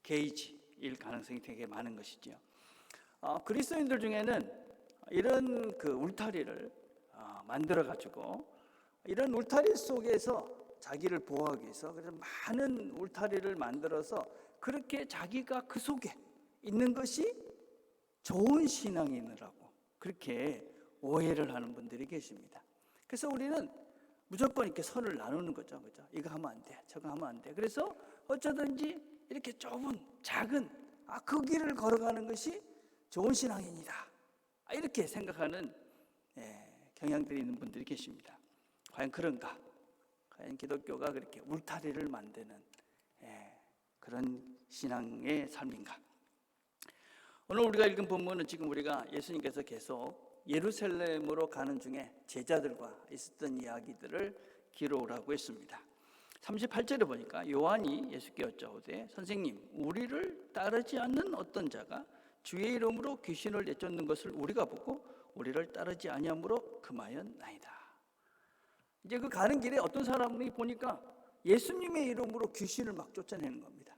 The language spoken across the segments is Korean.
게이지일 가능성이 되게 많은 것이죠. 그리스도인들 중에는 이런 그 울타리를 만들어 가지고 이런 울타리 속에서 자기를 보호하기 위해서 그래서 많은 울타리를 만들어서 그렇게 자기가 그 속에 있는 것이 좋은 신앙인이라고 그렇게 오해를 하는 분들이 계십니다. 그래서 우리는 무조건 이렇게 선을 나누는 거죠. 그죠? 이거 하면 안 돼, 저거 하면 안 돼. 그래서 어쩌든지 이렇게 좁은, 작은, 그 길을 걸어가는 것이 좋은 신앙인이다. 이렇게 생각하는 경향들이 있는 분들이 계십니다. 과연 그런가? 과연 기독교가 그렇게 울타리를 만드는 그런 신앙의 삶인가? 오늘 우리가 읽은 본문은 지금 우리가 예수님께서 계속 예루살렘으로 가는 중에 제자들과 있었던 이야기들을 기록을 하고 있습니다. 38절에 보니까 요한이 예수께 여짜오되 선생님, 우리를 따르지 않는 어떤 자가 주의 이름으로 귀신을 내쫓는 것을 우리가 보고 우리를 따르지 아니함으로 금하였나이다. 이제 그 가는 길에 어떤 사람이 보니까 예수님의 이름으로 귀신을 막 쫓아내는 겁니다.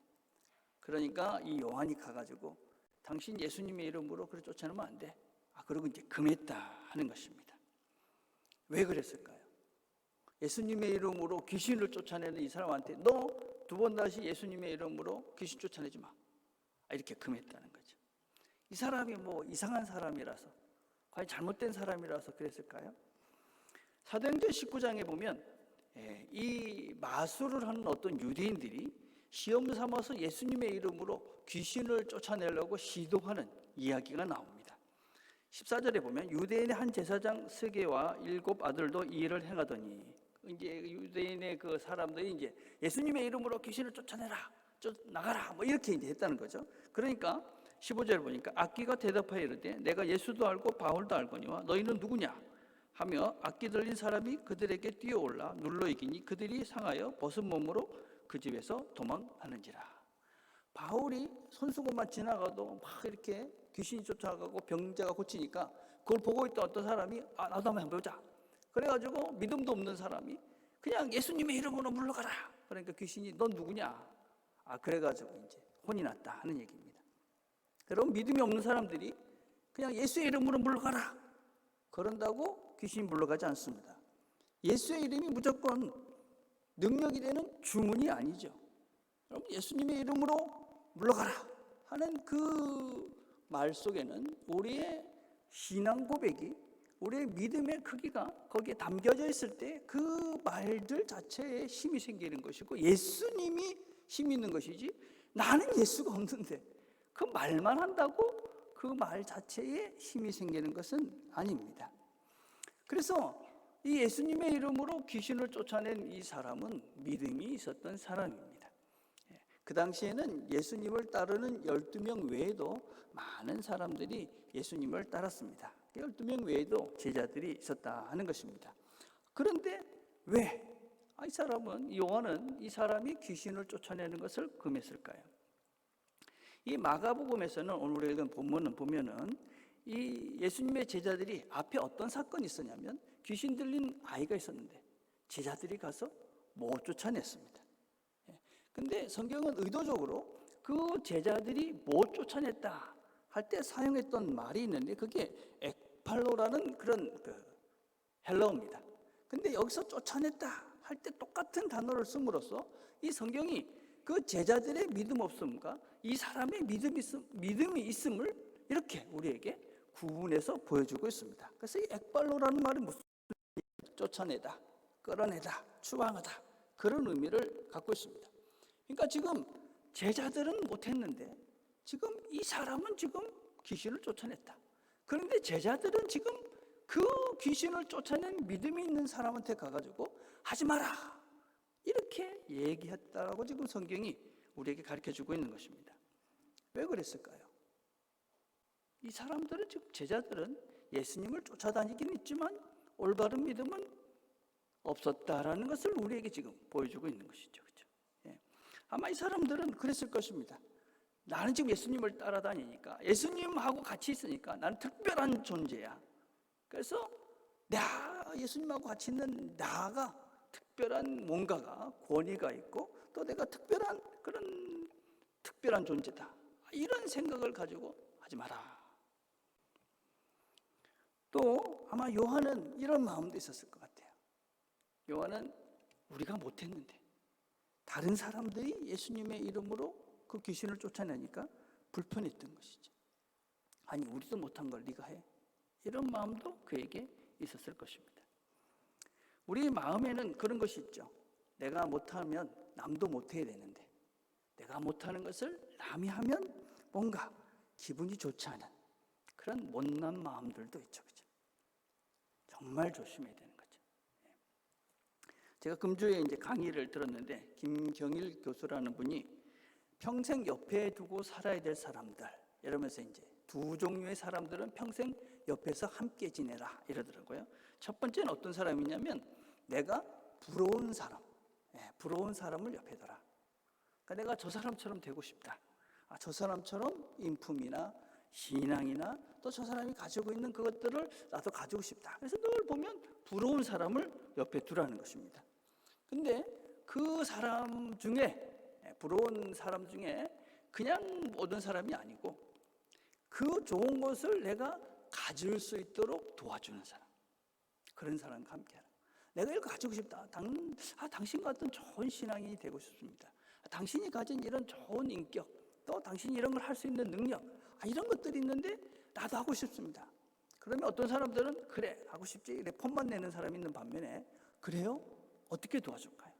그러니까 이 요한이 가가지고 당신 예수님의 이름으로 그래 쫓아내면 안 돼. 그리고 이제 금했다 하는 것입니다. 왜 그랬을까요? 예수님의 이름으로 귀신을 쫓아내는 이 사람한테 너 두 번 다시 예수님의 이름으로 귀신 쫓아내지 마. 이렇게 금했다는 거죠. 이 사람이 뭐 이상한 사람이라서, 과연 잘못된 사람이라서 그랬을까요? 사도행전 19장에 보면 이 마술을 하는 어떤 유대인들이 시험 삼아서 예수님의 이름으로 귀신을 쫓아내려고 시도하는 이야기가 나옵니다. 14절에 보면 유대인의 한 제사장 스게와 7 아들도 이 일을 행하더니, 이제 유대인의 그 사람들이 이제 예수님의 이름으로 귀신을 쫓아내라, 나가라, 뭐 이렇게 이제 했다는 거죠. 그러니까 15절에 보니까 악기가 대답하여 이르되 내가 예수도 알고 바울도 알거니와 너희는 누구냐 하며 악기 들린 사람이 그들에게 뛰어올라 눌러 이기니 그들이 상하여 벗은 몸으로 그 집에서 도망하는지라. 바울이 손수건만 지나가도 막 이렇게 귀신이 쫓아가고 병자가 고치니까 그걸 보고 있던 어떤 사람이 나도 한번 해보자. 그래가지고 믿음도 없는 사람이 그냥 예수님의 이름으로 물러가라. 그러니까 귀신이 넌 누구냐? 그래가지고 이제 혼이 났다 하는 얘기입니다. 여러분, 믿음이 없는 사람들이 그냥 예수의 이름으로 물러가라 그런다고 귀신이 물러가지 않습니다. 예수의 이름이 무조건 능력이 되는 주문이 아니죠. 여러분, 예수님의 이름으로 물러가라 하는 그 말 속에는 우리의 신앙 고백이, 우리의 믿음의 크기가 거기에 담겨져 있을 때 그 말들 자체에 힘이 생기는 것이고 예수님이 힘이 있는 것이지 나는 예수가 없는데 그 말만 한다고 그 말 자체에 힘이 생기는 것은 아닙니다. 그래서 이 예수님의 이름으로 귀신을 쫓아낸 이 사람은 믿음이 있었던 사람입니다. 그 당시에는 예수님을 따르는 12명 외에도 많은 사람들이 예수님을 따랐습니다. 12명 외에도 제자들이 있었다 하는 것입니다. 그런데 왜 이 사람은, 요한은 이 사람이 귀신을 쫓아내는 것을 금했을까요? 이 마가복음에서는 오늘 우리가 읽은 본문은 보면은 이 예수님의 제자들이 앞에 어떤 사건이 있었냐면 귀신 들린 아이가 있었는데 제자들이 가서 못 쫓아냈습니다. 근데 성경은 의도적으로 그 제자들이 못 쫓아냈다 할 때 사용했던 말이 있는데 그게 ek팔로라는 그런 헬라어입니다. 근데 여기서 쫓아냈다 할 때 똑같은 단어를 씀으로써 이 성경이 그 제자들의 믿음 없음과 이 사람의 믿음이 있음을 이렇게 우리에게 구분해서 보여주고 있습니다. 그래서 이 ek팔로라는 말이 무슨 쫓아내다, 끌어내다, 추방하다 그런 의미를 갖고 있습니다. 그러니까 지금 제자들은 못했는데 지금 이 사람은 지금 귀신을 쫓아냈다. 그런데 제자들은 지금 그 귀신을 쫓아낸 믿음이 있는 사람한테 가가지고 하지 마라 이렇게 얘기했다라고 지금 성경이 우리에게 가르쳐주고 있는 것입니다. 왜 그랬을까요? 이 사람들은, 즉 제자들은 예수님을 쫓아다니긴 있지만 올바른 믿음은 없었다라는 것을 우리에게 지금 보여주고 있는 것이죠. 그렇죠? 아마 이 사람들은 그랬을 것입니다. 나는 지금 예수님을 따라다니니까, 예수님하고 같이 있으니까 나는 특별한 존재야. 그래서 예수님하고 같이 있는 나가 특별한 뭔가가 권위가 있고 또 내가 특별한 특별한 존재다. 이런 생각을 가지고 하지 마라. 또 아마 요한은 이런 마음도 있었을 것 같아요. 요한은 우리가 못했는데 다른 사람들이 예수님의 이름으로 그 귀신을 쫓아내니까 불편했던 것이죠. 아니, 우리도 못한 걸 네가 해. 이런 마음도 그에게 있었을 것입니다. 우리 마음에는 그런 것이 있죠. 내가 못하면 남도 못해야 되는데, 내가 못하는 것을 남이 하면 뭔가 기분이 좋지 않은 그런 못난 마음들도 있죠. 그죠? 정말 조심해야 되는 거죠. 제가 금주에 이제 강의를 들었는데, 김경일 교수라는 분이 평생 옆에 두고 살아야 될 사람들, 이러면서 이제 두 종류의 사람들은 평생 옆에서 함께 지내라 이러더라고요. 첫 번째는 어떤 사람이냐면, 내가 부러운 사람, 부러운 사람을 옆에 둬라. 그러니까 내가 저 사람처럼 되고 싶다. 저 사람처럼 인품이나 신앙이나 또 저 사람이 가지고 있는 그것들을 나도 가지고 싶다. 그래서 늘 보면 부러운 사람을 옆에 두라는 것입니다. 근데 그 사람 중에, 부러운 사람 중에 그냥 모든 사람이 아니고 그 좋은 것을 내가 가질 수 있도록 도와주는 사람, 그런 사람과 함께하라. 내가 이걸 가지고 싶다. 당신 같은 좋은 신앙인이 되고 싶습니다. 당신이 가진 이런 좋은 인격, 또 당신이 이런 걸 할 수 있는 능력, 이런 것들이 있는데 나도 하고 싶습니다. 그러면 어떤 사람들은 그래, 하고 싶지, 이래 폰만 내는 사람이 있는 반면에, 그래요? 어떻게 도와줄까요?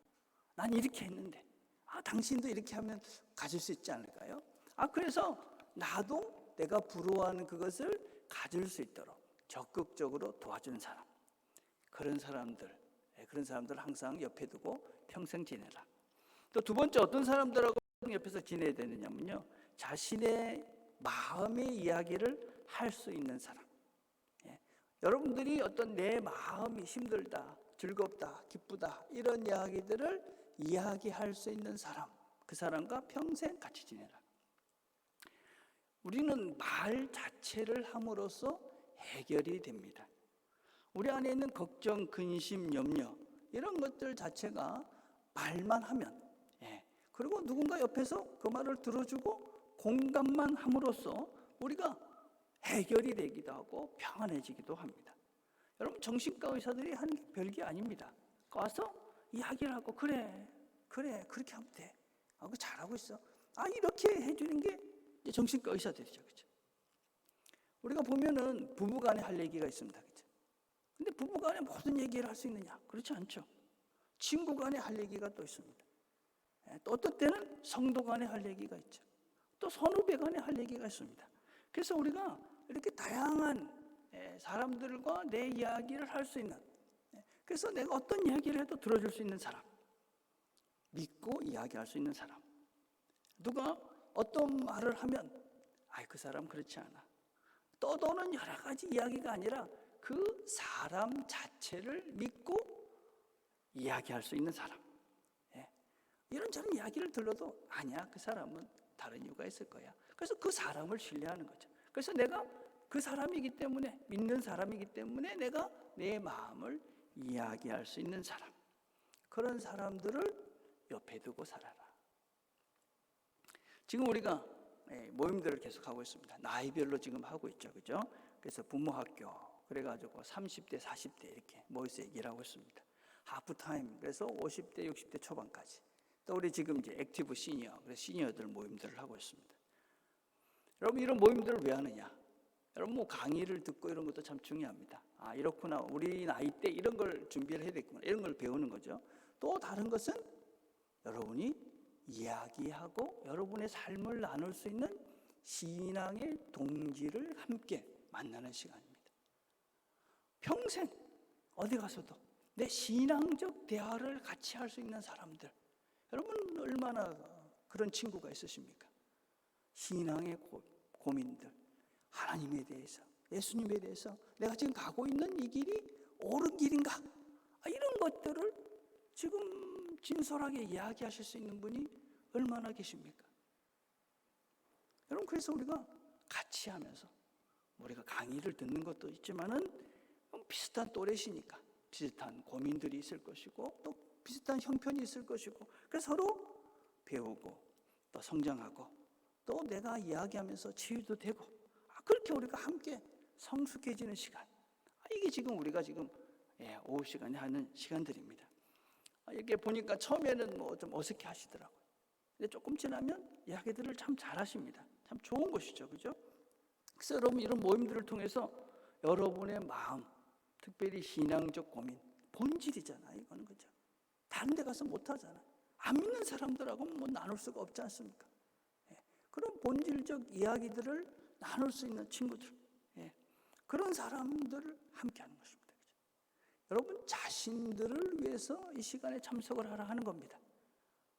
난 이렇게 했는데 당신도 이렇게 하면 가질 수 있지 않을까요? 그래서 나도 내가 부러워하는 그것을 가질 수 있도록 적극적으로 도와주는 사람, 그런 사람들 항상 옆에 두고 평생 지내라. 또 두 번째, 어떤 사람들하고 옆에서 지내야 되느냐면요, 자신의 마음의 이야기를 할 수 있는 사람. 여러분들이 어떤 내 마음이 힘들다, 즐겁다, 기쁘다, 이런 이야기들을 이야기할 수 있는 사람, 그 사람과 평생 같이 지내라. 우리는 말 자체를 함으로써 해결이 됩니다. 우리 안에 있는 걱정, 근심, 염려, 이런 것들 자체가 말만 하면, 그리고 누군가 옆에서 그 말을 들어주고 공감만 함으로써 우리가 해결이 되기도 하고 평안해지기도 합니다. 여러분, 정신과 의사들이 하는 게 별게 아닙니다. 와서 이야기를 하고, 그래 그렇게 하면 돼, 그거 잘하고 있어, 이렇게 해주는 게 이제 정신과 의사들이죠. 그렇죠? 우리가 보면은 부부간에 할 얘기가 있습니다. 그렇죠? 근데 부부간에 모든 얘기를 할 수 있느냐? 그렇지 않죠. 친구간에 할 얘기가 또 있습니다. 또 어떤 때는 성도간에 할 얘기가 있죠. 또 선후배간에 할 얘기가 있습니다. 그래서 우리가 이렇게 다양한 사람들과 내 이야기를 할 수 있는, 그래서 내가 어떤 이야기를 해도 들어줄 수 있는 사람, 믿고 이야기할 수 있는 사람, 누가 어떤 말을 하면 그 사람 그렇지 않아, 떠도는 여러 가지 이야기가 아니라 그 사람 자체를 믿고 이야기할 수 있는 사람, 이런저런 이야기를 들어도 아니야, 그 사람은 다른 이유가 있을 거야. 그래서 그 사람을 신뢰하는 거죠. 그래서 내가 그 사람이기 때문에, 믿는 사람이기 때문에 내가 내 마음을 이야기할 수 있는 사람, 그런 사람들을 옆에 두고 살아라. 지금 우리가 모임들을 계속하고 있습니다. 나이별로 지금 하고 있죠. 그죠? 그래서 부모학교, 그래가지고 30대, 40대 이렇게 모여서 얘기를 하고 있습니다. 하프타임, 그래서 50대, 60대 초반까지. 또 우리 지금 이제 액티브 시니어, 그래서 시니어들 모임들을 하고 있습니다. 여러분, 이런 모임들을 왜 하느냐? 여러분, 강의를 듣고 이런 것도 참 중요합니다. 이렇구나, 우리 나이 때 이런 걸 준비를 해야 되겠구나, 이런 걸 배우는 거죠. 또 다른 것은 여러분이 이야기하고 여러분의 삶을 나눌 수 있는 신앙의 동지를 함께 만나는 시간입니다. 평생 어디 가서도 내 신앙적 대화를 같이 할 수 있는 사람들, 여러분 얼마나 그런 친구가 있으십니까? 신앙의 고민들, 하나님에 대해서, 예수님에 대해서, 내가 지금 가고 있는 이 길이 옳은 길인가, 이런 것들을 지금 진솔하게 이야기하실 수 있는 분이 얼마나 계십니까? 여러분, 그래서 우리가 같이 하면서, 우리가 강의를 듣는 것도 있지만은 비슷한 또래시니까 비슷한 고민들이 있을 것이고, 또 비슷한 형편이 있을 것이고, 그래서 서로 배우고 또 성장하고 또 내가 이야기하면서 치유도 되고, 그렇게 우리가 함께 성숙해지는 시간, 이게 지금 우리가 지금 오후 시간에 하는 시간들입니다. 이렇게 보니까 처음에는 뭐 좀 어색해 하시더라고요. 근데 조금 지나면 이야기들을 참 잘하십니다. 참 좋은 것이죠, 그죠? 그래서 여러분, 이런 모임들을 통해서 여러분의 마음, 특별히 신앙적 고민, 본질이잖아요, 이거는, 그죠? 다른 데 가서 못 하잖아요. 안 믿는 사람들하고는 뭐 나눌 수가 없지 않습니까? 그런 본질적 이야기들을 나눌 수 있는 친구들, 그런 사람들을 함께 하는 것입니다. 그죠? 여러분 자신들을 위해서 이 시간에 참석을 하라 하는 겁니다.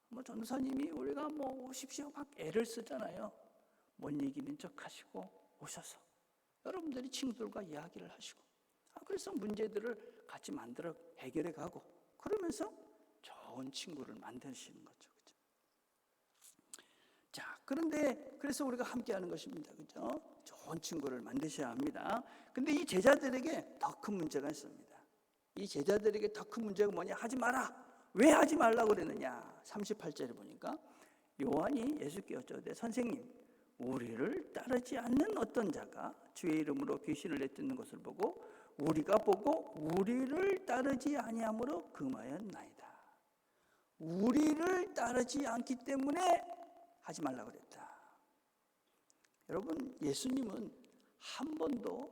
뭐 전도사님이 우리가 뭐 오십시오 막 애를 쓰잖아요. 못 이기는 척 하시고 오셔서 여러분들이 친구들과 이야기를 하시고, 그래서 문제들을 같이 만들어 해결해 가고, 그러면서 좋은 친구를 만드시는 거죠. 그죠? 자, 그런데 그래서 우리가 함께 하는 것입니다. 그죠? 좋은 친구를 만드셔야 합니다. 근데 이 제자들에게 더 큰 문제가 있습니다. 이 제자들에게 더 큰 문제가 뭐냐? 하지 마라. 왜 하지 말라고 그랬느냐? 38절에 보니까 요한이 예수께 여쭤되, 선생님, 우리를 따르지 않는 어떤 자가 주의 이름으로 귀신을 내쫓는 것을 보고 우리가 보고 우리를 따르지 아니함으로 금하였나이다. 우리를 따르지 않기 때문에 하지 말라고 그랬다. 여러분, 예수님은 한 번도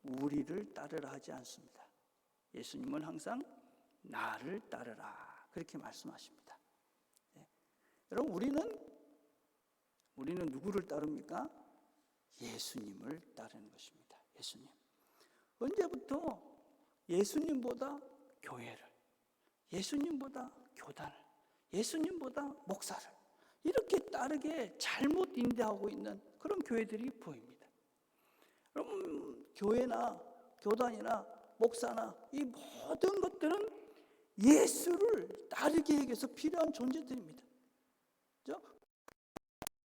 우리를 따르라 하지 않습니다. 예수님은 항상 나를 따르라, 그렇게 말씀하십니다. 여러분, 우리는 누구를 따릅니까? 예수님을 따르는 것입니다. 예수님. 언제부터 예수님보다 교회를, 예수님보다 교단을, 예수님보다 목사를 이렇게 따르게 잘못 인도하고 있는 그런 교회들이 보입니다. 여러분, 교회나 교단이나 목사나 이 모든 것들은 예수를 따르기 위해서 필요한 존재들입니다. 그죠?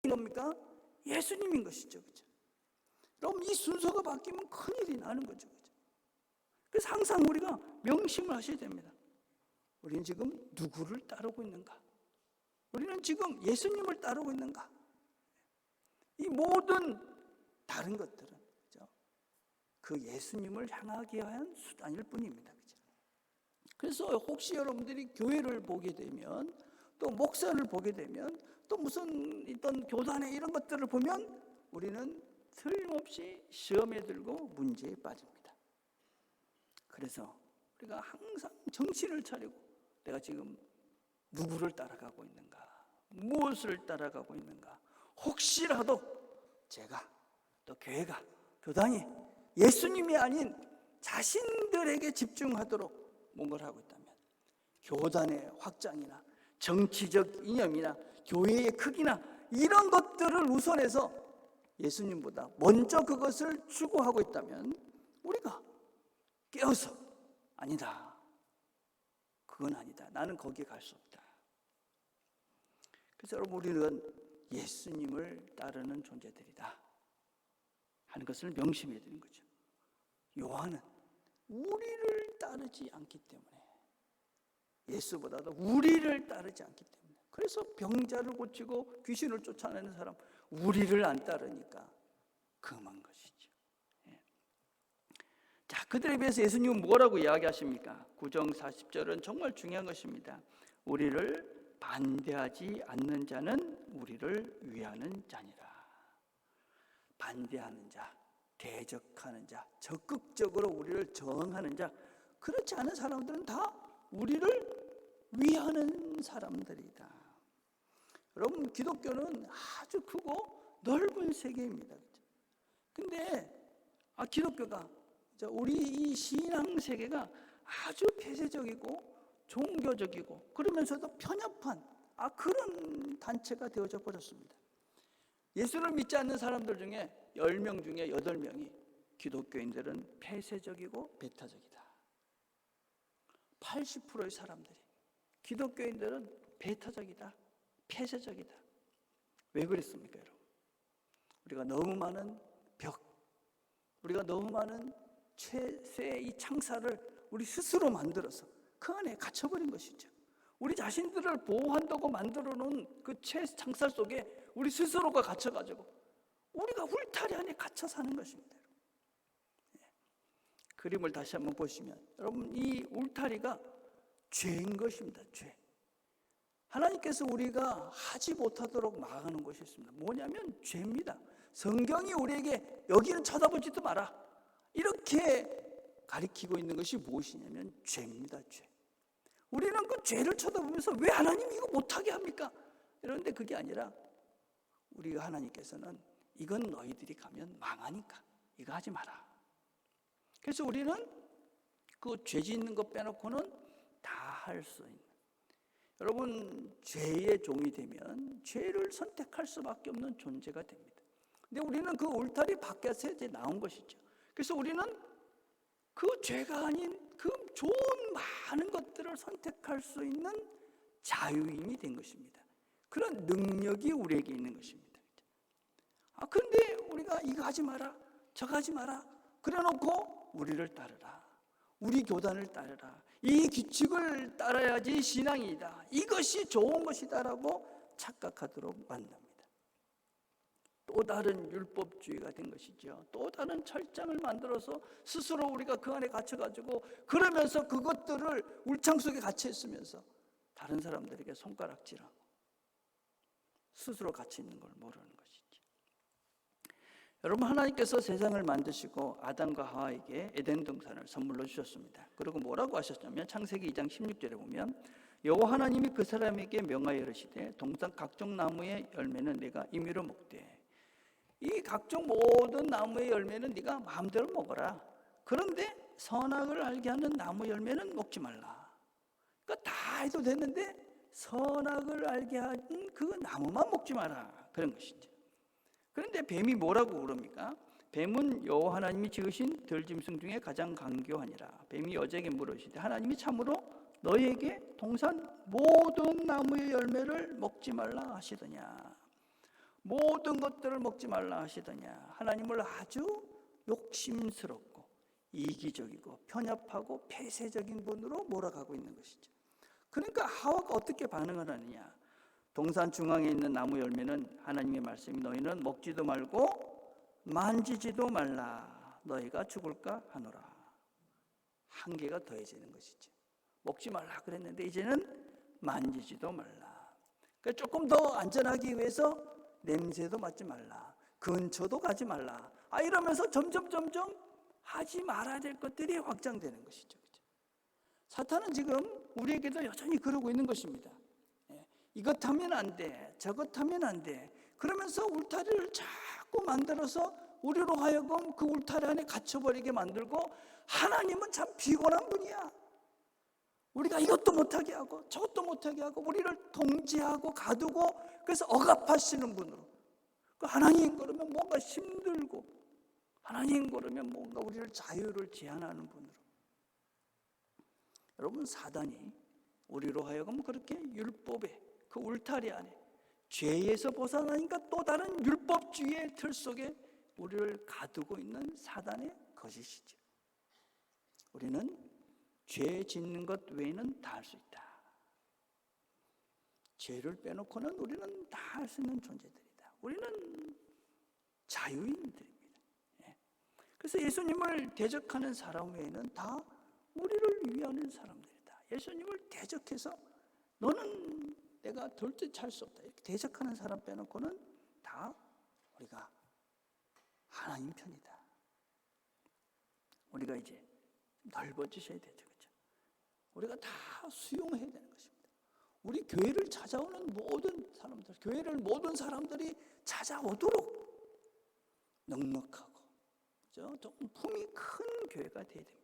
뭡니까? 예수님인 것이죠. 그죠? 여러분, 이 순서가 바뀌면 큰일이 나는 거죠. 그죠? 그래서 항상 우리가 명심을 하셔야 됩니다. 우리는 지금 누구를 따르고 있는가? 우리는 지금 예수님을 따르고 있는가? 이 모든 다른 것들은, 그죠? 그 예수님을 향하기 위한 수단일 뿐입니다. 그죠? 그래서 혹시 여러분들이 교회를 보게 되면, 또 목사를 보게 되면, 또 무슨 어떤 교단의 이런 것들을 보면 우리는 틀림없이 시험에 들고 문제에 빠집니다. 그래서 우리가 항상 정신을 차리고 내가 지금 누구를 따라가고 있는가, 무엇을 따라가고 있는가, 혹시라도 제가 또 교회가, 교단이 예수님이 아닌 자신들에게 집중하도록 뭔가를 하고 있다면, 교단의 확장이나 정치적 이념이나 교회의 크기나 이런 것들을 우선해서 예수님보다 먼저 그것을 추구하고 있다면 우리가 깨어서 아니다, 그건 아니다, 나는 거기에 갈 수 없다. 그래서 여러분, 우리는 예수님을 따르는 존재들이다 하는 것을 명심해야 되는 거죠. 요한은 우리를 따르지 않기 때문에, 예수보다도 우리를 따르지 않기 때문에, 그래서 병자를 고치고 귀신을 쫓아내는 사람 우리를 안 따르니까 금한 것이죠. 자, 그들에 비해서 예수님은 뭐라고 이야기하십니까? 9정 40절은 정말 중요한 것입니다. 우리를 반대하지 않는 자는 우리를 위하는 자니라. 반대하는 자, 대적하는 자, 적극적으로 우리를 저항하는 자, 그렇지 않은 사람들은 다 우리를 위하는 사람들이다. 여러분, 기독교는 아주 크고 넓은 세계입니다. 근데 기독교가, 우리 이 신앙 세계가 아주 폐쇄적이고 종교적이고 그러면서도 편협한 그런 단체가 되어져 버렸습니다. 예수를 믿지 않는 사람들 중에 10명 중에 8명이 기독교인들은 폐쇄적이고 배타적이다. 80%의 사람들이 기독교인들은 배타적이다, 폐쇄적이다. 왜 그랬습니까, 여러분? 우리가 너무 많은 벽, 우리가 너무 많은 죄의 이 창살을 우리 스스로 만들어서 그 안에 갇혀버린 것이죠. 우리 자신들을 보호한다고 만들어 놓은 그 죄 창살 속에 우리 스스로가 갇혀가지고 우리가 울타리 안에 갇혀 사는 것입니다. 그림을 다시 한번 보시면 여러분, 이 울타리가 죄인 것입니다. 죄. 하나님께서 우리가 하지 못하도록 막아놓은 것이 있습니다. 뭐냐면 죄입니다. 성경이 우리에게 여기는 쳐다보지도 마라 이렇게 가리키고 있는 것이 무엇이냐면 죄입니다. 죄. 우리는 그 죄를 쳐다보면서 왜 하나님이 이거 못하게 합니까? 이런데 그게 아니라 우리가 하나님께서는 이건 너희들이 가면 망하니까 이거 하지 마라. 그래서 우리는 그 죄 짓는 것 빼놓고는 다 할 수 있는, 여러분 죄의 종이 되면 죄를 선택할 수밖에 없는 존재가 됩니다. 근데 우리는 그 울타리 밖에서 이제 나온 것이죠. 그래서 우리는 그 죄가 아닌 그 좋은 많은 것들을 선택할 수 있는 자유인이 된 것입니다. 그런 능력이 우리에게 있는 것입니다. 그런데 우리가 이거 하지 마라 저거 하지 마라 그래놓고 우리를 따르라, 우리 교단을 따르라, 이 규칙을 따라야지 신앙이다, 이것이 좋은 것이다 라고 착각하도록 만듭니다. 또 다른 율법주의가 된 것이죠. 또 다른 철장을 만들어서 스스로 우리가 그 안에 갇혀가지고 그러면서 그것들을 울창 속에 갇혀 있으면서 다른 사람들에게 손가락질하고 스스로 갇혀 있는 걸 모르는 것이죠. 여러분, 하나님께서 세상을 만드시고 아담과 하와에게 에덴 동산을 선물로 주셨습니다. 그리고 뭐라고 하셨냐면 창세기 2장 16절에 보면 여호와 하나님이 그 사람에게 명하여 이르시되 동산 각종 나무의 열매는 내가 임의로 먹되 이 각종 모든 나무의 열매는 네가 마음대로 먹어라. 그런데 선악을 알게 하는 나무 열매는 먹지 말라. 그러니까 다 해도 되는데 선악을 알게 하는 그 나무만 먹지 마라, 그런 것이죠. 그런데 뱀이 뭐라고 그럽니까? 뱀은 여호와 하나님이 지으신 들짐승 중에 가장 강교하니라. 뱀이 여자에게 물으시되 하나님이 참으로 너희에게 동산 모든 나무의 열매를 먹지 말라 하시더냐, 모든 것들을 먹지 말라 하시더냐. 하나님을 아주 욕심스럽고 이기적이고 편협하고 폐쇄적인 분으로 몰아가고 있는 것이죠. 그러니까 하와가 어떻게 반응을 하느냐? 동산 중앙에 있는 나무 열매는 하나님의 말씀이 너희는 먹지도 말고 만지지도 말라, 너희가 죽을까 하노라. 한계가 더해지는 것이죠. 먹지 말라 그랬는데 이제는 만지지도 말라. 그러니까 조금 더 안전하기 위해서 냄새도 맡지 말라, 근처도 가지 말라, 이러면서 점점 하지 말아야 될 것들이 확장되는 것이죠. 사탄은 지금 우리에게도 여전히 그러고 있는 것입니다. 이것 하면 안 돼, 저것 하면 안 돼, 그러면서 울타리를 자꾸 만들어서 우리로 하여금 그 울타리 안에 갇혀버리게 만들고, 하나님은 참 비곤한 분이야. 우리가 이것도 못하게 하고 저것도 못하게 하고 우리를 통제하고 가두고, 그래서 억압하시는 분으로, 하나님 그러면 뭔가 힘들고, 하나님 그러면 뭔가 우리를 자유를 제한하는 분으로. 여러분, 사단이 우리로 하여금 그렇게 율법의 그 울타리 안에 죄에서 벗어나니까 또 다른 율법주의의 틀 속에 우리를 가두고 있는 사단의 거짓이죠. 우리는 죄 짓는 것 외에는 다 할 수 있다. 죄를 빼놓고는 우리는 다 할 수 있는 존재들이다. 우리는 자유인들입니다. 그래서 예수님을 대적하는 사람 외에는 다 우리를 위하는 사람들이다. 예수님을 대적해서 너는 내가 절대 찰 수 없다, 이렇게 대적하는 사람 빼놓고는 다 우리가 하나님 편이다. 우리가 이제 넓어지셔야 되죠. 그렇죠? 우리가 다 수용해야 되는 것입니다. 우리 교회를 찾아오는 모든 사람들, 교회를 모든 사람들이 찾아오도록 넉넉하고, 그렇죠? 조금 품이 큰 교회가 되어야 됩니다.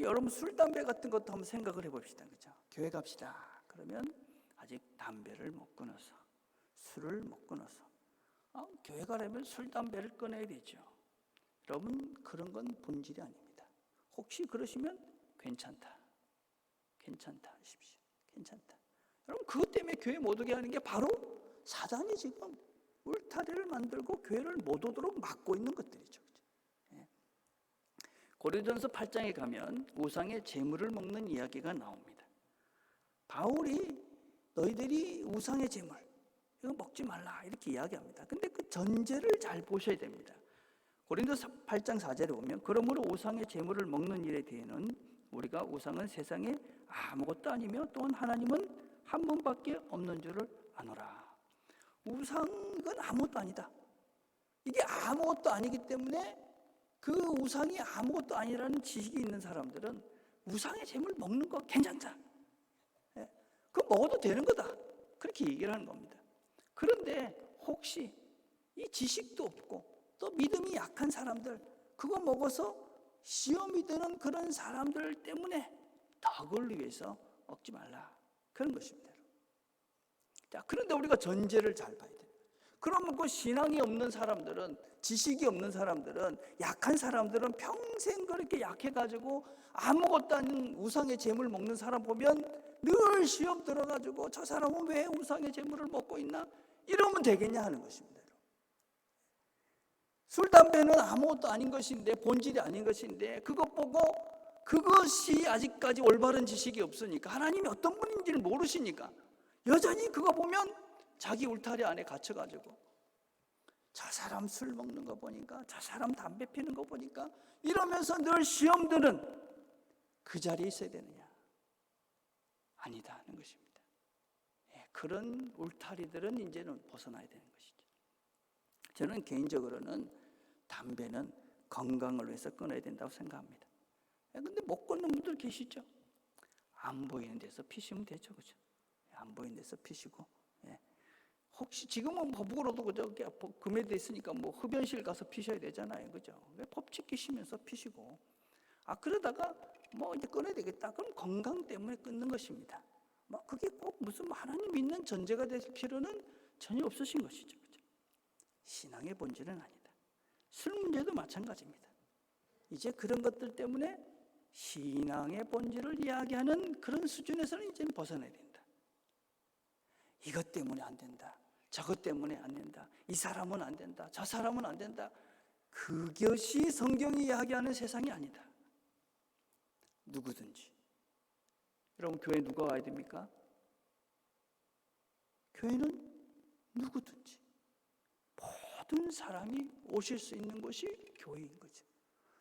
여러분, 술, 담배 같은 것도 한번 생각을 해봅시다. 그렇죠? 교회 갑시다. 그러면 아직 담배를 못 끊어서, 술을 못 끊어서, 교회 가려면 술, 담배를 끊어야 되죠. 여러분, 그런 건 본질이 아닙니다. 혹시 그러시면 괜찮다 하십시오. 괜찮다. 여러분, 그것 때문에 교회 못 오게 하는 게 바로 사단이 지금 울타리를 만들고 교회를 못 오도록 막고 있는 것들이죠. 고린도전서 8장에 가면 우상의 제물을 먹는 이야기가 나옵니다. 바울이 너희들이 우상의 제물, 이거 먹지 말라 이렇게 이야기합니다. 근데 그 전제를 잘 보셔야 됩니다. 고린도서 8장 4절에 보면 그러므로 우상의 제물을 먹는 일에 대해는 우리가 우상은 세상에 아무것도 아니며 또한 하나님은 한 분밖에 없는 줄을 아노라. 우상은 아무것도 아니다. 이게 아무것도 아니기 때문에 그 우상이 아무것도 아니라는 지식이 있는 사람들은 우상의 제물 먹는 거 괜찮다. 그거 먹어도 되는 거다. 그렇게 얘기를 하는 겁니다. 그런데 혹시 이 지식도 없고 또 믿음이 약한 사람들, 그거 먹어서 시험이 되는 그런 사람들 때문에 덕을 위해서 먹지 말라. 그런 것입니다. 자, 그런데 우리가 전제를 잘 봐야 돼요. 그러면 그 신앙이 없는 사람들은, 지식이 없는 사람들은, 약한 사람들은 평생 그렇게 약해가지고 아무것도 아닌 우상의 재물 먹는 사람 보면 늘 시험 들어가지고 저 사람은 왜 우상의 재물을 먹고 있나? 이러면 되겠냐 하는 것입니다. 술, 담배는 아무것도 아닌 것인데, 본질이 아닌 것인데, 그것 보고 그것이 아직까지 올바른 지식이 없으니까, 하나님이 어떤 분인지를 모르시니까 여전히 그거 보면 자기 울타리 안에 갇혀가지고 저 사람 술 먹는 거 보니까, 저 사람 담배 피는 거 보니까 이러면서 늘 시험들은 그 자리에 있어야 되느냐? 아니다 하는 것입니다. 그런 울타리들은 이제는 벗어나야 되는 것이죠. 저는 개인적으로는 담배는 건강을 위해서 끊어야 된다고 생각합니다. 근데 못 끊는 분들 계시죠? 안 보이는 데서 피시면 되죠, 그죠? 안 보이는 데서 피시고, 혹시 지금은 법으로도 그저 금해돼 있으니까 뭐 흡연실 가서 피셔야 되잖아요, 그죠? 법 지키시면서 피시고, 그러다가 뭐 이제 끊어야 되겠다. 그럼 건강 때문에 끊는 것입니다. 뭐 그게 꼭 무슨 하나님 믿는 전제가 될 필요는 전혀 없으신 것이죠, 그죠? 신앙의 본질은 아니다. 술 문제도 마찬가지입니다. 이제 그런 것들 때문에 신앙의 본질을 이야기하는 그런 수준에서는 이제는 벗어나야 된다. 이것 때문에 안 된다. 저것 때문에 안 된다. 이 사람은 안 된다. 저 사람은 안 된다. 그것이 성경이 이야기하는 세상이 아니다. 누구든지. 여러분, 교회 누가 와야 됩니까? 교회는 누구든지 모든 사람이 오실 수 있는 곳이 교회인 거죠.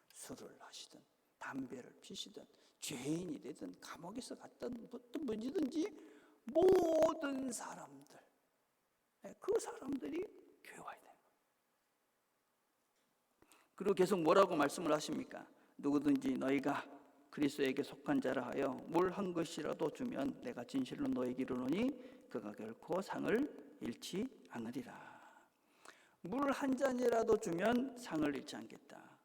술을 하시든 담배를 피시든 죄인이 되든 감옥에서 갔든 뭐든지 모든 사람들, 그 사람들이 교회 와야 돼요. 그리고 계속 뭐라고 말씀을 하십니까? 누구든지 너희가 그리스도에게 속한 자라 하여 물 한 것이라도 주면 내가 진실로 너에게 이르노니 그가 결코 상을 잃지 않으리라. 물 한 잔이라도 주면 상을 잃지 않겠다.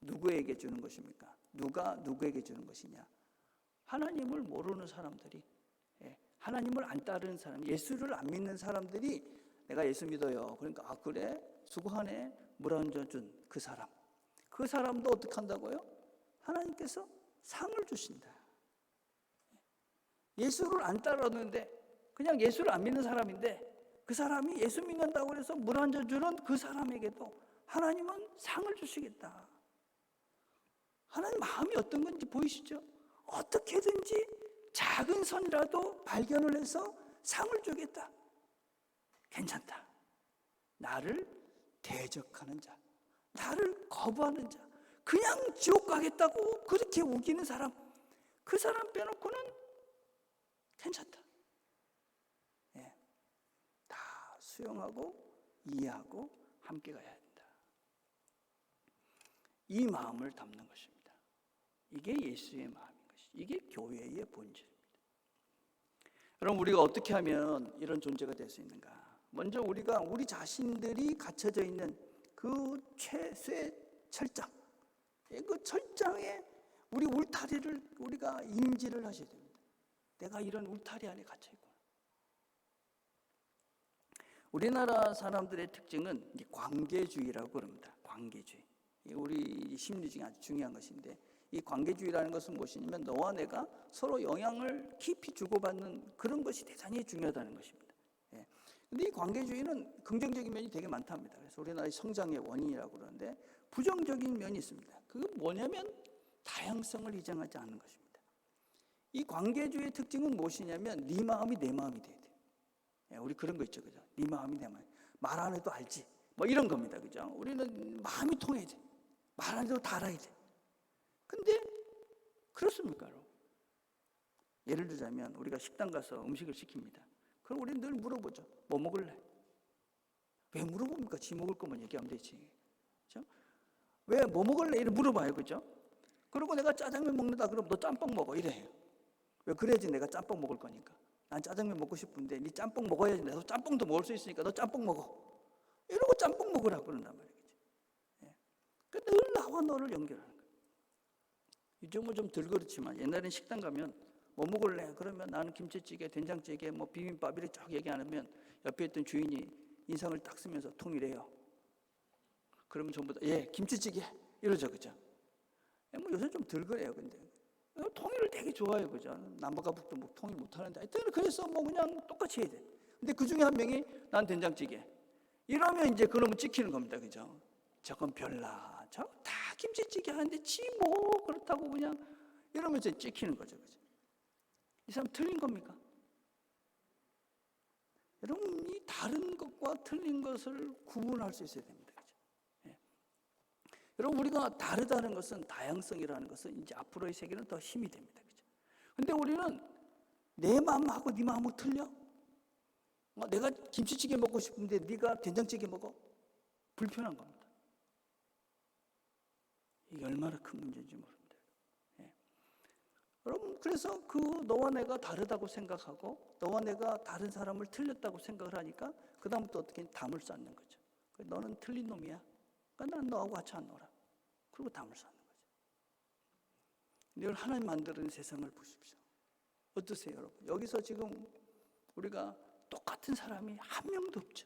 누구에게 주는 것입니까? 누가 누구에게 주는 것이냐? 하나님을 모르는 사람들이, 하나님을 안 따르는 사람, 예수를 안 믿는 사람들이 내가 예수 믿어요. 그러니까 그래? 수고하네. 물 한 잔 준 그 사람. 그 사람도 어떻게 한다고요? 하나님께서 상을 주신다. 예수를 안 따르는데 그냥 예수를 안 믿는 사람인데 그 사람이 예수 믿는다고 해서 물 한 잔 주는 그 사람에게도 하나님은 상을 주시겠다. 하나님 마음이 어떤 건지 보이시죠? 어떻게든지 작은 선이라도 발견을 해서 상을 주겠다. 괜찮다. 나를 대적하는 자, 나를 거부하는 자, 그냥 지옥 가겠다고 그렇게 우기는 사람, 그 사람 빼놓고는 괜찮다. 다 수용하고 이해하고 함께 가야 된다. 이 마음을 담는 것입니다. 이게 예수의 마음인 것이죠. 이게 교회의 본질입니다. 그럼 우리가 어떻게 하면 이런 존재가 될 수 있는가? 먼저 우리가 우리 자신들이 갇혀져 있는 그 최쇠 철장, 그 철장에 우리 울타리를 우리가 인지를 하셔야 됩니다. 내가 이런 울타리 안에 갇혀 있구나. 우리나라 사람들의 특징은 관계주의라고 그럽니다. 관계주의. 우리 심리 중에 아주 중요한 것인데, 이 관계주의라는 것은 무엇이냐면 너와 내가 서로 영향을 깊이 주고받는 그런 것이 대단히 중요하다는 것입니다. 근데 이 관계주의는 긍정적인 면이 되게 많답니다. 그래서 우리나라의 성장의 원인이라고 그러는데 부정적인 면이 있습니다. 그건 뭐냐면 다양성을 인정하지 않는 것입니다. 이 관계주의의 특징은 무엇이냐면 네 마음이 내 마음이 돼야 돼요. 우리 그런 거 있죠, 그죠? 네 마음이 내 마음. 말 안 해도 알지. 뭐 이런 겁니다, 그죠? 우리는 마음이 통해야 돼. 말 안 해도 다 알아야 돼. 근데 그렇습니까, 여러분? 예를 들자면 우리가 식당 가서 음식을 시킵니다. 그럼 우리는 늘 물어보죠. 뭐 먹을래? 왜 물어봅니까? 지 먹을 거면 얘기하면 되지. 그죠? 왜 뭐 먹을래? 이렇게 물어봐요, 그죠? 그리고 내가 짜장면 먹는다 그러면 너 짬뽕 먹어 이래요. 왜? 그래야지 내가 짬뽕 먹을 거니까. 난 짜장면 먹고 싶은데 네 짬뽕 먹어야지 내가 짬뽕도 먹을 수 있으니까 너 짬뽕 먹어. 이러고 짬뽕 먹으라고 그런단 말이죠. 늘 나와 너를 연결하는 거예요. 요즘은 좀 덜 그렇지만 옛날엔 식당 가면 뭐 먹을래? 그러면 나는 김치찌개, 된장찌개, 뭐 비빔밥 이렇게 쭉 얘기 안 하면 옆에 있던 주인이 인상을 딱 쓰면서 통일해요. 그러면 전부 다 예, 김치찌개 이러죠, 그죠? 뭐 요새 좀 덜 그래요, 근데 통일을 되게 좋아해요, 그죠? 남북과 북도 뭐 통일 못 하는데 하여튼 그래서 뭐 그냥 똑같이 해야 돼. 근데 그 중에 한 명이 난 된장찌개 이러면 이제 그놈은 찍히는 겁니다, 그죠? 저건 별나, 저 다 김치찌개 하는데 지 뭐 그렇다고 그냥 이러면서 찍히는 거죠, 그죠? 이 사람 틀린 겁니까? 여러분, 이 다른 것과 틀린 것을 구분할 수 있어야 됩니다, 그죠? 예. 여러분, 우리가 다르다는 것은, 다양성이라는 것은 이제 앞으로의 세계는 더 힘이 됩니다, 그죠? 근데 우리는 내 마음하고 네 마음하고 틀려? 내가 김치찌개 먹고 싶은데 네가 된장찌개 먹어? 불편한 겁니다. 이게 얼마나 큰 문제인지 모릅니다. 예. 여러분, 그래서 그 너와 내가 다르다고 생각하고 너와 내가 다른 사람을 틀렸다고 생각을 하니까 그 다음부터 어떻게 담을 쌓는 거죠. 너는 틀린 놈이야. 그러니까 난 너하고 같이 안 놀아. 그리고 담을 쌓는 거죠. 늘 하나님 만드는 세상을 보십시오. 어떠세요, 여러분? 여기서 지금 우리가 똑같은 사람이 한 명도 없죠.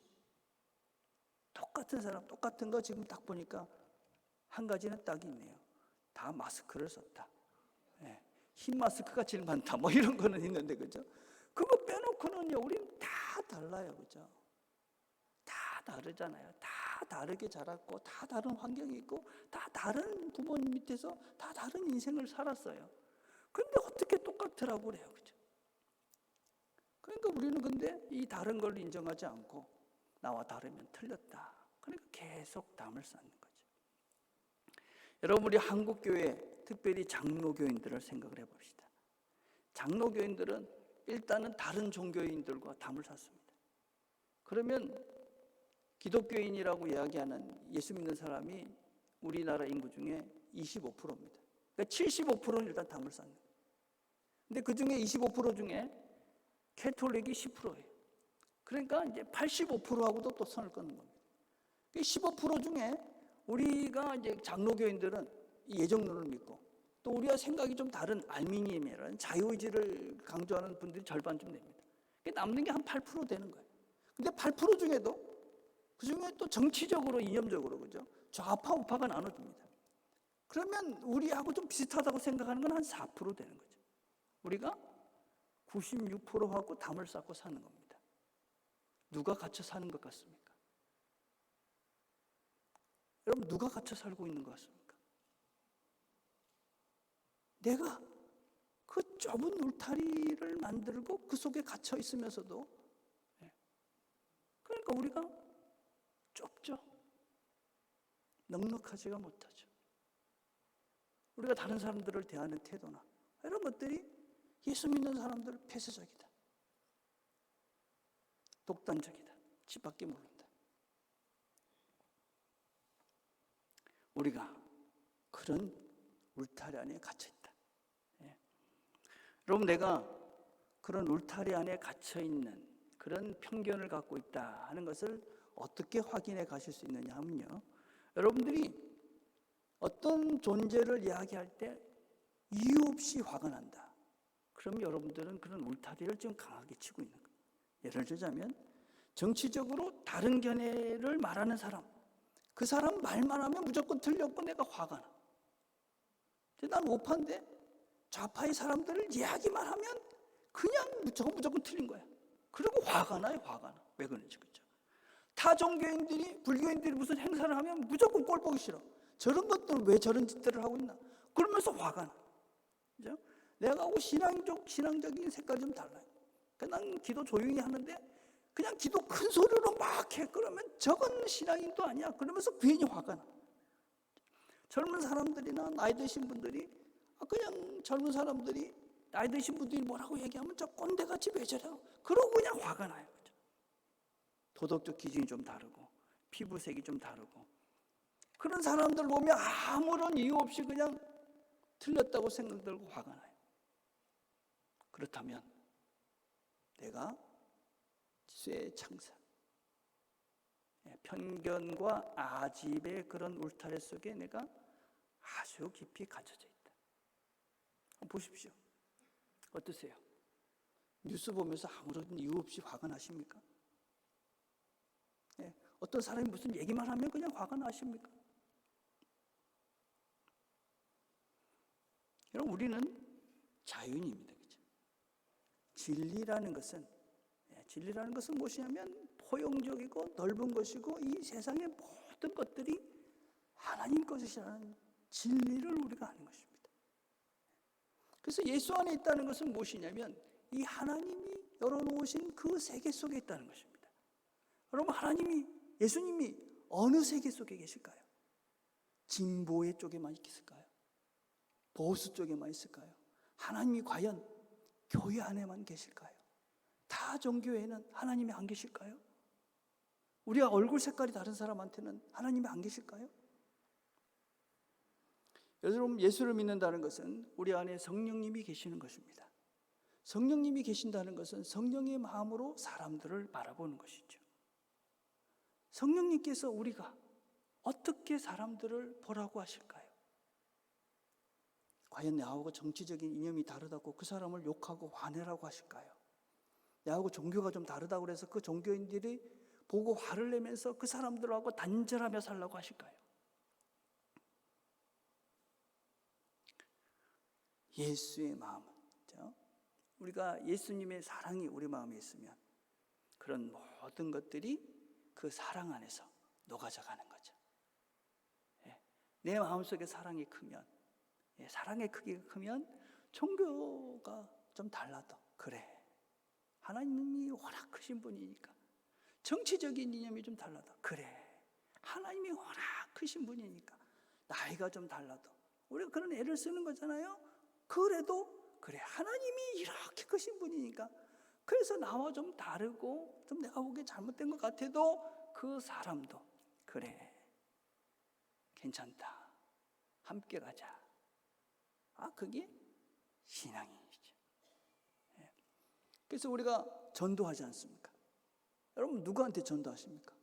똑같은 사람, 똑같은 거 지금 딱 보니까 한 가지는 딱 있네요. 다 마스크를 썼다. 예. 흰 마스크가 제일 많다. 뭐 이런 거는 있는데, 그죠? 그거 빼놓고는요, 우리는 다 달라요, 그죠? 다 다르잖아요. 다 다르게 자랐고, 다 다른 환경이 있고, 다 다른 부모님 밑에서 다 다른 인생을 살았어요. 근데 어떻게 똑같으라고 그래요, 그죠? 그러니까 우리는 근데 이 다른 걸 인정하지 않고, 나와 다르면 틀렸다. 그러니까 계속 담을 쌓는 거죠. 여러분, 우리 한국교회, 특별히 장로교인들을 생각을 해봅시다. 장로교인들은 일단은 다른 종교인들과 담을 샀습니다. 그러면 기독교인이라고 이야기하는 예수 믿는 사람이 우리나라 인구 중에 25%입니다. 그러니까 75%는 일단 담을 쌓는 거예요. 근데 그 중에 25% 중에 캐톨릭이 10%예요. 그러니까 이제 85%하고도 또 선을 끊는 겁니다. 15% 중에 우리가 이제 장로교인들은 예정론을 믿고 또 우리와 생각이 좀 다른 알미니즘이라는 자유의지를 강조하는 분들이 절반쯤 됩니다. 남는 게 한 8% 되는 거예요. 근데 8% 중에도 그 중에 또 정치적으로 이념적으로 그죠? 좌파 우파가 나눠집니다. 그러면 우리하고 좀 비슷하다고 생각하는 건 한 4% 되는 거죠. 우리가 96%하고 담을 쌓고 사는 겁니다. 누가 갇혀 사는 것 같습니까? 여러분, 누가 갇혀 살고 있는 것 같습니까? 내가 그 좁은 울타리를 만들고 그 속에 갇혀 있으면서도 그러니까 우리가 좁죠. 넉넉하지가 못하죠. 우리가 다른 사람들을 대하는 태도나 이런 것들이 예수 믿는 사람들 폐쇄적이다. 독단적이다. 집 밖에 모른다. 우리가 그런 울타리 안에 갇혀있다. 예. 여러분, 내가 그런 울타리 안에 갇혀있는 그런 편견을 갖고 있다 하는 것을 어떻게 확인해 가실 수 있느냐 하면요, 여러분들이 어떤 존재를 이야기할 때 이유 없이 화가 난다. 그럼 여러분들은 그런 울타리를 지금 강하게 치고 있는 거예요. 예를 들자면 정치적으로 다른 견해를 말하는 사람, 그 사람 말만 하면 무조건 틀렸고 내가 화가 나. 난 우파인데 좌파의 사람들을 이야기만 하면 그냥 무조건 틀린 거야. 그리고 화가 나요, 화가 나. 왜 그런지, 그렇죠? 타 종교인들이, 불교인들이 무슨 행사를 하면 무조건 꼴 보기 싫어. 저런 것들은 왜 저런 짓들을 하고 있나? 그러면서 화가 나. 그죠? 내가 하고 신앙적인 색깔이 좀 달라요. 난 기도 조용히 하는데 그냥 기도 큰 소리로 막 해. 그러면 저건 신앙인도 아니야. 그러면서 괜히 화가 나. 젊은 사람들이나 나이 드신 분들이 그냥 젊은 사람들이 나이 드신 분들이 뭐라고 얘기하면 저 꼰대같이 왜 저래? 그러고 그냥 화가 나요. 도덕적 기준이 좀 다르고 피부색이 좀 다르고 그런 사람들 보면 아무런 이유 없이 그냥 틀렸다고 생각들고 화가 나요. 그렇다면 내가 쇠창살, 편견과 아집의 그런 울타리 속에 내가 아주 깊이 갇혀져 있다. 보십시오. 어떠세요? 뉴스 보면서 아무런 이유 없이 화가 나십니까? 어떤 사람이 무슨 얘기만 하면 그냥 화가 나십니까? 여러분, 우리는 자유인입니다. 그렇죠? 진리라는 것은 무엇이냐면 포용적이고 넓은 것이고 이 세상의 모든 것들이 하나님 것이라는 진리를 우리가 아는 것입니다. 그래서 예수 안에 있다는 것은 무엇이냐면 이 하나님이 열어놓으신 그 세계 속에 있다는 것입니다. 여러분, 예수님이 어느 세계 속에 계실까요? 진보의 쪽에만 있을까요? 보수 쪽에만 있을까요? 하나님이 과연 교회 안에만 계실까요? 타 종교에는 하나님이 안 계실까요? 우리가 얼굴 색깔이 다른 사람한테는 하나님이 안 계실까요? 여러분, 예수를 믿는다는 것은 우리 안에 성령님이 계시는 것입니다. 성령님이 계신다는 것은 성령의 마음으로 사람들을 바라보는 것이죠. 성령님께서 우리가 어떻게 사람들을 보라고 하실까요? 과연 나하고 정치적인 이념이 다르다고 그 사람을 욕하고 화내라고 하실까요? 나하고 종교가 좀 다르다고 해서 그 종교인들이 보고 화를 내면서 그 사람들하고 단절하며 살라고 하실까요? 예수의 마음은, 우리가 예수님의 사랑이 우리 마음에 있으면 그런 모든 것들이 그 사랑 안에서 녹아져 가는 거죠. 내 마음속에 사랑이 크면, 사랑의 크기가 크면 종교가 좀 달라도 그래, 하나님이 워낙 크신 분이니까. 정치적인 이념이 좀 달라도 그래, 하나님이 워낙 크신 분이니까. 나이가 좀 달라도 우리가 그런 애를 쓰는 거잖아요. 그래도 그래, 하나님이 이렇게 크신 분이니까. 그래서 나와 좀 다르고 좀 내가 보기에 잘못된 것 같아도 그 사람도 그래, 괜찮다, 함께 가자. 그게 신앙이죠. 그래서 우리가 전도하지 않습니까? 여러분, 누구한테 전도하십니까?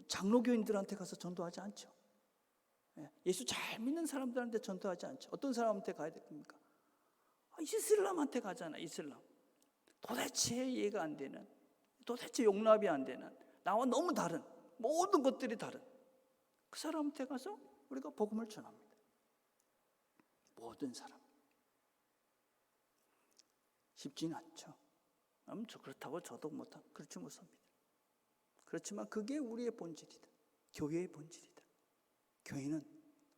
장로교인들한테 가서 전도하지 않죠. 예수 잘 믿는 사람들한테 전도하지 않죠. 어떤 사람한테 가야 됩니까? 이슬람한테 가잖아. 이슬람. 도대체 이해가 안 되는, 도대체 용납이 안 되는, 나와 너무 다른, 모든 것들이 다른 그 사람한테 가서 우리가 복음을 전합니다. 모든 사람. 쉽지는 않죠. 그렇다고 저도 그렇지 못합니다. 그렇지만 그게 우리의 본질이다. 교회의 본질이다. 교회는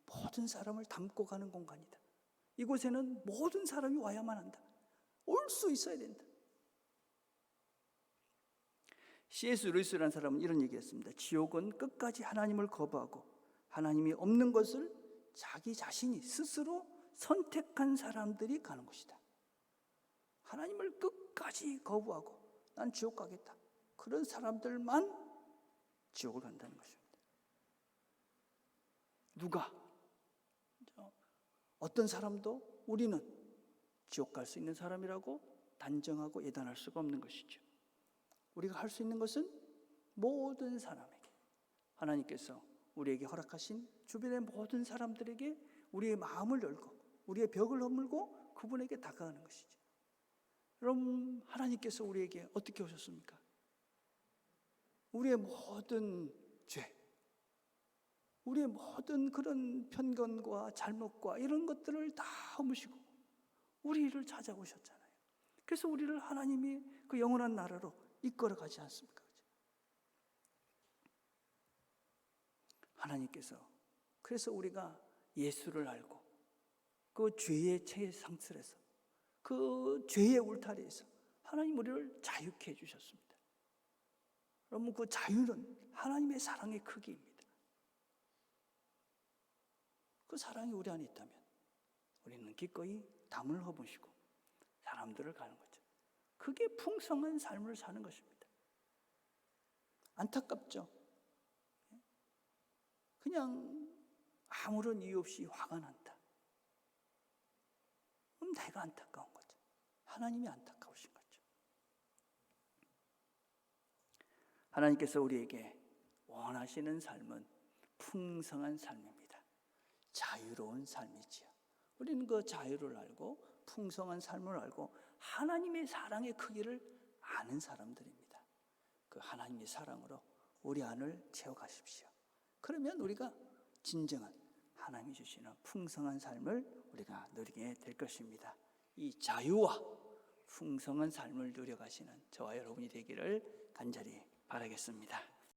모든 사람을 담고 가는 공간이다. 이곳에는 모든 사람이 와야만 한다. 올 수 있어야 된다. C.S. 루이스라는 사람은 이런 얘기했습니다. 지옥은 끝까지 하나님을 거부하고 하나님이 없는 것을 자기 자신이 스스로 선택한 사람들이 가는 곳이다. 하나님을 끝까지 거부하고 난 지옥 가겠다, 그런 사람들만 지옥을 간다는 것입니다. 누가, 어떤 사람도 우리는 지옥 갈 수 있는 사람이라고 단정하고 예단할 수가 없는 것이죠. 우리가 할 수 있는 것은 모든 사람에게, 하나님께서 우리에게 허락하신 주변의 모든 사람들에게 우리의 마음을 열고 우리의 벽을 허물고 그분에게 다가가는 것이죠. 여러분, 하나님께서 우리에게 어떻게 오셨습니까? 우리의 모든 죄, 우리의 모든 그런 편견과 잘못과 이런 것들을 다 허무시고 우리를 찾아오셨잖아요. 그래서 우리를 하나님이 그 영원한 나라로 이끌어가지 않습니까? 하나님께서, 그래서 우리가 예수를 알고 그 죄의 상틀에서, 그 죄의 울타리에서 하나님 우리를 자유케 해주셨습니다. 여러분, 그 자유는 하나님의 사랑의 크기입니다. 그 사랑이 우리 안에 있다면 우리는 기꺼이 담을 허무시고 사람들을 가는 거죠. 그게 풍성한 삶을 사는 것입니다. 안타깝죠? 그냥 아무런 이유 없이 화가 난다. 그럼 내가 안타까운 거죠. 하나님이 안타까우신 거죠. 하나님께서 우리에게 원하시는 삶은 풍성한 삶입니다. 자유로운 삶이지요. 우리는 그 자유를 알고 풍성한 삶을 알고 하나님의 사랑의 크기를 아는 사람들입니다. 그 하나님의 사랑으로 우리 안을 채워가십시오. 그러면 우리가 진정한 하나님이 주시는 풍성한 삶을 우리가 누리게 될 것입니다. 이 자유와 풍성한 삶을 누려가시는 저와 여러분이 되기를 간절히 바라겠습니다.